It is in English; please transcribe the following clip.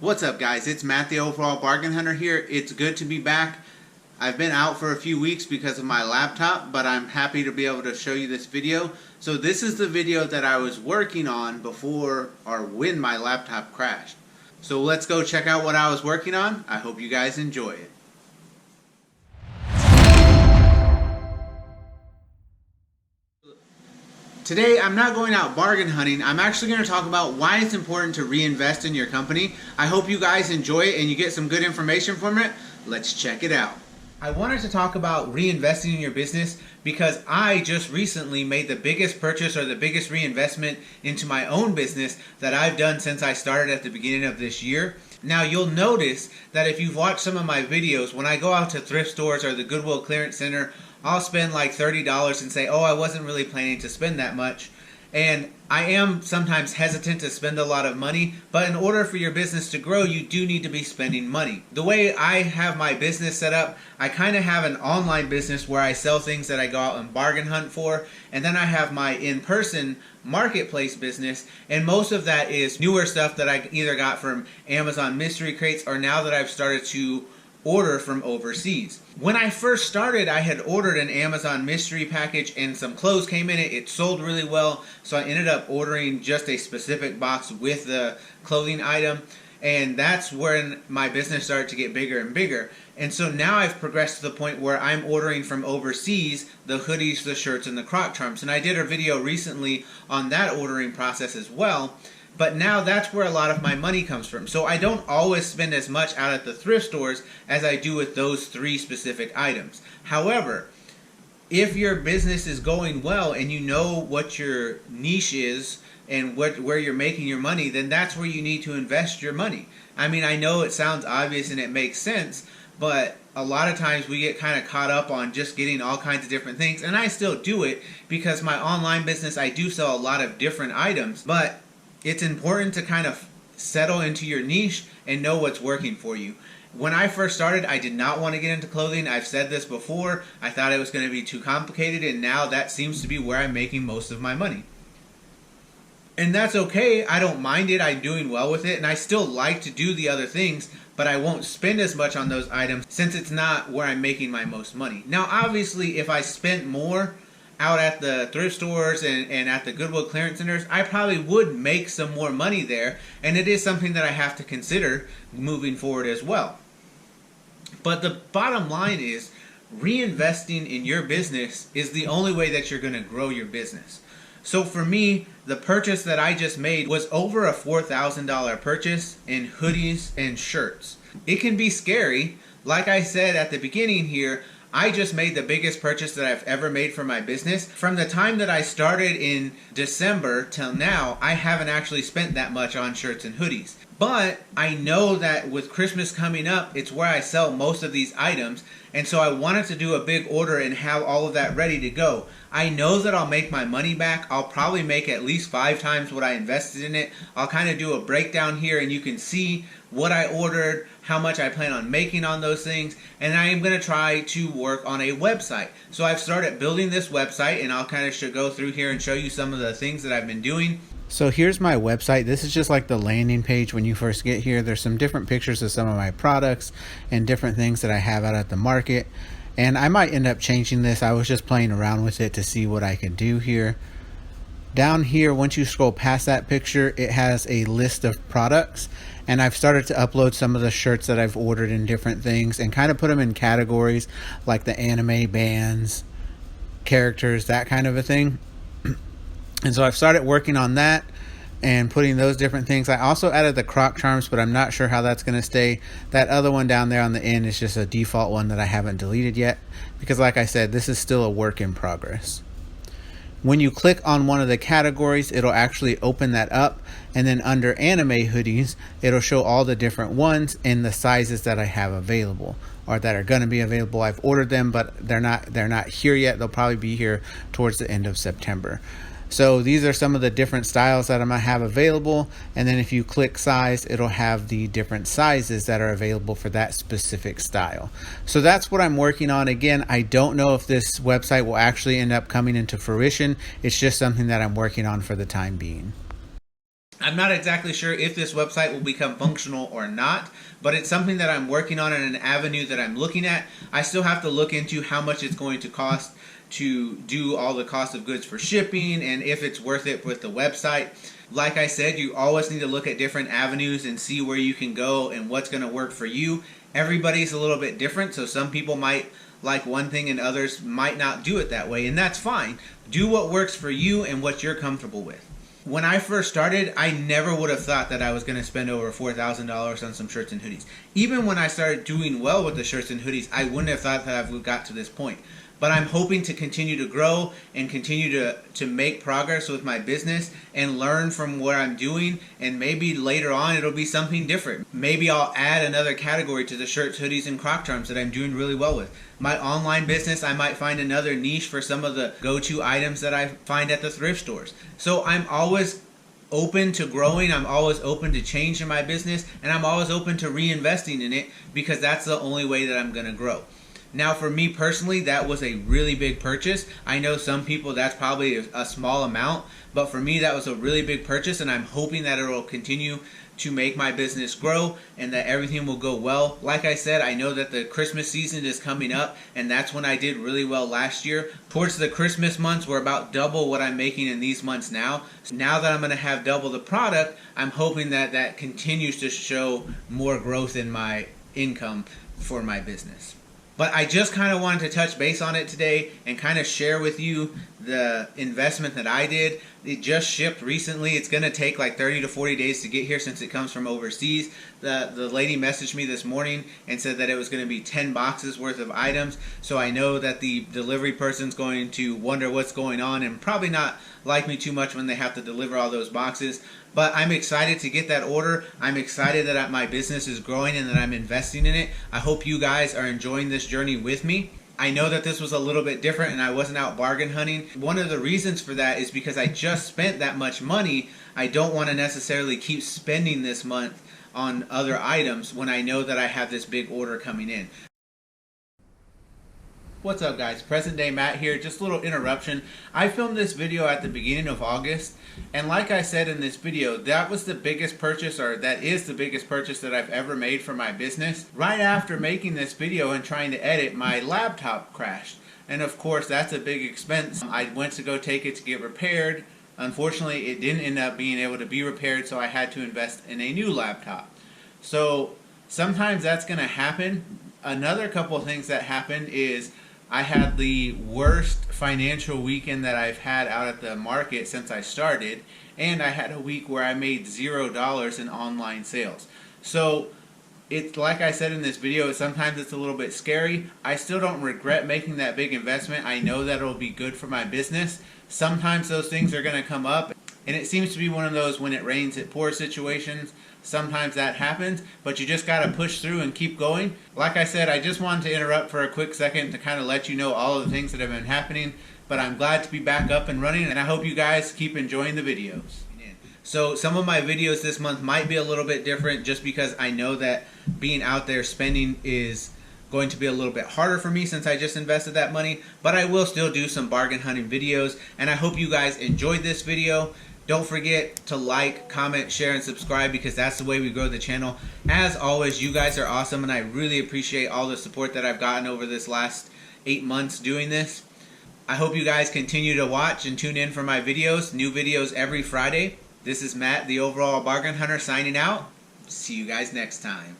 What's up, guys? It's Matt, the Overall Bargain Hunter here. It's good to be back. I've been out for a few weeks because of my laptop, but I'm happy to be able to show you this video. So this is the video that I was working on before or when my laptop crashed. So let's go check out what I was working on. I hope you guys enjoy it. Today, I'm not going out bargain hunting. I'm actually going to talk about why it's important to reinvest in your company. I hope you guys enjoy it and you get some good information from it. Let's check it out. I wanted to talk about reinvesting in your business because I just recently made the biggest purchase or the biggest reinvestment into my own business that I've done since I started at the beginning of this year. Now, you'll notice that if you've watched some of my videos, when I go out to thrift stores or the Goodwill Clearance Center, I'll spend like $30 and say, oh, I wasn't really planning to spend that much. And I am sometimes hesitant to spend a lot of money, but in order for your business to grow, you do need to be spending money. The way I have my business set up, I kind of have an online business where I sell things that I go out and bargain hunt for, and then I have my in-person marketplace business, and most of that is newer stuff that I either got from Amazon mystery crates or now that I've started to order from overseas. When I first started, I had ordered an Amazon mystery package and some clothes came in it. It sold really well, so I ended up ordering just a specific box with the clothing item, and that's when my business started to get bigger and bigger. And so now I've progressed to the point where I'm ordering from overseas the hoodies, the shirts, and the croc charms. And I did a video recently on that ordering process as well. But now that's where a lot of my money comes from. So I don't always spend as much out at the thrift stores as I do with those three specific items. However, if your business is going well and you know what your niche is and where you're making your money, then that's where you need to invest your money. I mean, I know it sounds obvious and it makes sense, but a lot of times we get kind of caught up on just getting all kinds of different things. And I still do it because my online business, I do sell a lot of different items, but it's important to kind of settle into your niche and know what's working for you. When I first started, I did not want to get into clothing. I've said this before. I thought it was going to be too complicated, and now that seems to be where I'm making most of my money. And that's okay. I don't mind it. I'm doing well with it, and I still like to do the other things, but I won't spend as much on those items since it's not where I'm making my most money. Now, obviously, if I spent more out at the thrift stores and at the Goodwill Clearance Centers, I probably would make some more money there, and it is something that I have to consider moving forward as well. But the bottom line is, reinvesting in your business is the only way that you're going to grow your business. So for me, the purchase that I just made was over a $4,000 purchase in hoodies and shirts. It can be scary. Like I said at the beginning here, I just made the biggest purchase that I've ever made for my business. From the time that I started in December till now, I haven't actually spent that much on shirts and hoodies. But I know that with Christmas coming up, it's where I sell most of these items. And so I wanted to do a big order and have all of that ready to go. I know that I'll make my money back. I'll probably make at least 5 times what I invested in it. I'll kind of do a breakdown here and you can see what I ordered, how much I plan on making on those things, and I am going to try to work on a website. So I've started building this website, and I'll kind of go through here and show you some of the things that I've been doing. So here's my website. This is just like the landing page when you first get here. There's some different pictures of some of my products and different things that I have out at the market. And I might end up changing this. I was just playing around with it to see what I could do here. Down here, once you scroll past that picture, it has a list of products. And I've started to upload some of the shirts that I've ordered in different things and kind of put them in categories like the anime, bands, characters, that kind of a thing. And so I've started working on that and putting those different things. I also added the croc charms, but I'm not sure how that's going to stay. That other one down there on the end is just a default one that I haven't deleted yet because, like I said, this is still a work in progress. When you click on one of the categories, it'll actually open that up, and then under anime hoodies, it'll show all the different ones and the sizes that I have available or that are going to be available. I've ordered them, but they're not here yet. They'll probably be here towards the end of September. So these are some of the different styles that I'm going to have available, and then if you click size, it'll have the different sizes that are available for that specific style. So that's what I'm working on. Again, I don't know if this website will actually end up coming into fruition. It's just something that I'm working on for the time being. I'm not exactly sure if this website will become functional or not, but it's something that I'm working on and an avenue that I'm looking at. I still have to look into how much it's going to cost to do all the cost of goods for shipping and if it's worth it with the website. Like I said, you always need to look at different avenues and see where you can go and what's going to work for you. Everybody's a little bit different, so some people might like one thing and others might not do it that way, and that's fine. Do what works for you and what you're comfortable with. When I first started, I never would have thought that I was going to spend over $4,000 on some shirts and hoodies. Even when I started doing well with the shirts and hoodies, I wouldn't have thought that I would have got to this point. But I'm hoping to continue to grow and continue to make progress with my business and learn from what I'm doing, and maybe later on it'll be something different. Maybe I'll add another category to the shirts, hoodies, and croc charms that I'm doing really well with. My online business, I might find another niche for some of the go-to items that I find at the thrift stores. So I'm always open to growing, I'm always open to changing my business, and I'm always open to reinvesting in it because that's the only way that I'm going to grow. Now for me personally, that was a really big purchase. I know some people that's probably a small amount, but for me that was a really big purchase, and I'm hoping that it will continue to make my business grow and that everything will go well. Like I said, I know that the Christmas season is coming up, and that's when I did really well last year. Towards the Christmas months, we're about double what I'm making in these months now. So now that I'm going to have double the product, I'm hoping that that continues to show more growth in my income for my business. But I just kind of wanted to touch base on it today and kind of share with you the investment that I did. It just shipped recently. It's going to take like 30 to 40 days to get here since it comes from overseas. The lady messaged me this morning and said that it was going to be 10 boxes worth of items. So I know that the delivery person's going to wonder what's going on and probably not like me too much when they have to deliver all those boxes. But I'm excited to get that order. I'm excited that my business is growing and that I'm investing in it. I hope you guys are enjoying this journey with me. I know that this was a little bit different and I wasn't out bargain hunting. One of the reasons for that is because I just spent that much money. I don't want to necessarily keep spending this month on other items when I know that I have this big order coming in. What's up guys, present day Matt here. Just a little interruption. I filmed this video at the beginning of August, and like I said in this video, that was the biggest purchase, or that is the biggest purchase that I've ever made for my business. Right after making this video and trying to edit, my laptop crashed, and of course that's a big expense. I went to go take it to get repaired. Unfortunately it didn't end up being able to be repaired, so I had to invest in a new laptop. So sometimes that's going to happen. Another couple of things that happened is I had the worst financial weekend that I've had out at the market since I started, and I had a week where I made $0 in online sales. So it's like I said in this video, sometimes it's a little bit scary. I still don't regret making that big investment. I know that it'll be good for my business. Sometimes those things are going to come up, and it seems to be one of those when it rains it pours situations. Sometimes that happens, but you just got to push through and keep going. Like I said, I just wanted to interrupt for a quick second to kind of let you know all of the things that have been happening, but I'm glad to be back up and running, and I hope you guys keep enjoying the videos. So some of my videos this month might be a little bit different just because I know that being out there spending is going to be a little bit harder for me since I just invested that money, but I will still do some bargain hunting videos, and I hope you guys enjoyed this video. Don't forget to like, comment, share, and subscribe because that's the way we grow the channel. As always, you guys are awesome, and I really appreciate all the support that I've gotten over this last 8 months doing this. I hope you guys continue to watch and tune in for my videos. New videos every Friday. This is Matt, the Overall Bargain Hunter, signing out. See you guys next time.